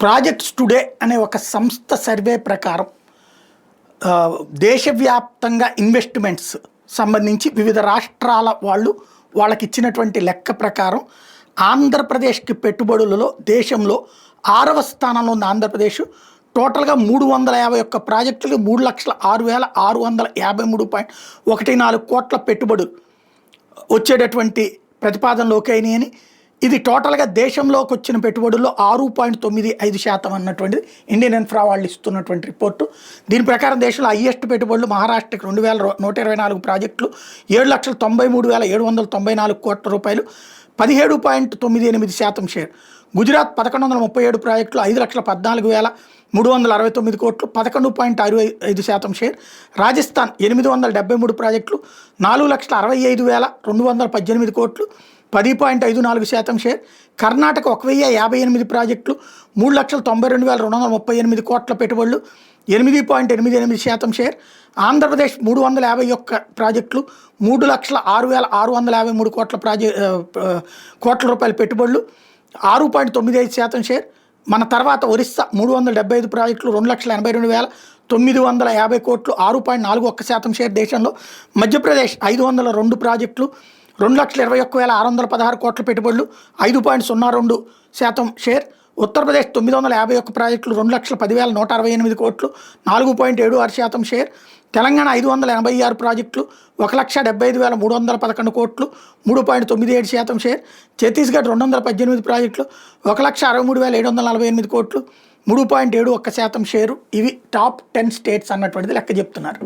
Projects today అనే ఒక సంస్థ సర్వే ప్రకారం దేశవ్యాప్తంగా ఇన్వెస్ట్మెంట్స్ సంబంధించి వివిధ రాష్ట్రాల వాళ్ళకి ఇచ్చినటువంటి లెక్క ప్రకారం ఆంధ్రప్రదేశ్కి పెట్టుబడులలో దేశంలో 6వ స్థానంలో ఉంది ఆంధ్రప్రదేశ్. టోటల్గా 351 ప్రాజెక్టులు 3,06,653.14 కోట్ల పెట్టుబడులు వచ్చేటటువంటి ప్రతిపాదనలోకి అయినాయని, ఇది టోటల్గా దేశంలోకి వచ్చిన పెట్టుబడుల్లో 6.95% అన్నటువంటిది ఇండియన్ ఇన్ఫ్రా వాళ్ళు ఇస్తున్నటువంటి రిపోర్టు. దీని ప్రకారం దేశంలో హైయెస్ట్ పెట్టుబడులు మహారాష్ట్రకి 2,124 ప్రాజెక్టులు 7,93,794 కోట్ల రూపాయలు, 17.98% షేర్. గుజరాత్ 1,137 ప్రాజెక్టులు 5,14,369 కోట్లు 11.65% షేర్. రాజస్థాన్ 873 ప్రాజెక్టులు 4,65,218 కోట్లు 10.54% షేర్. కర్ణాటక 1,058 ప్రాజెక్టులు 3,92,238 కోట్ల పెట్టుబడులు 8.88% షేర్. ఆంధ్రప్రదేశ్ 351 ప్రాజెక్టులు 3,06,653 కోట్ల రూపాయల పెట్టుబడులు 6.95% షేర్. మన తర్వాత ఒరిస్సా 375 ప్రాజెక్టులు 2,82,950 కోట్లు 6.41% షేర్ దేశంలో. మధ్యప్రదేశ్ 502 ప్రాజెక్టులు 2,21,616 కోట్ల పెట్టుబడులు 5.02% షేర్. ఉత్తరప్రదేశ్ 951 ప్రాజెక్టులు 2,10,168 కోట్లు 4.76% షేర్. తెలంగాణ 586 ప్రాజెక్టులు 1,75,311 కోట్లు 3.97% షేర్. ఛత్తీస్గఢ్ 218 ప్రాజెక్టులు 1,63,748 కోట్లు 3.71% షేరు. ఇవి టాప్ 10 స్టేట్స్ అన్నటువంటిది లెక్క చెప్తున్నారు.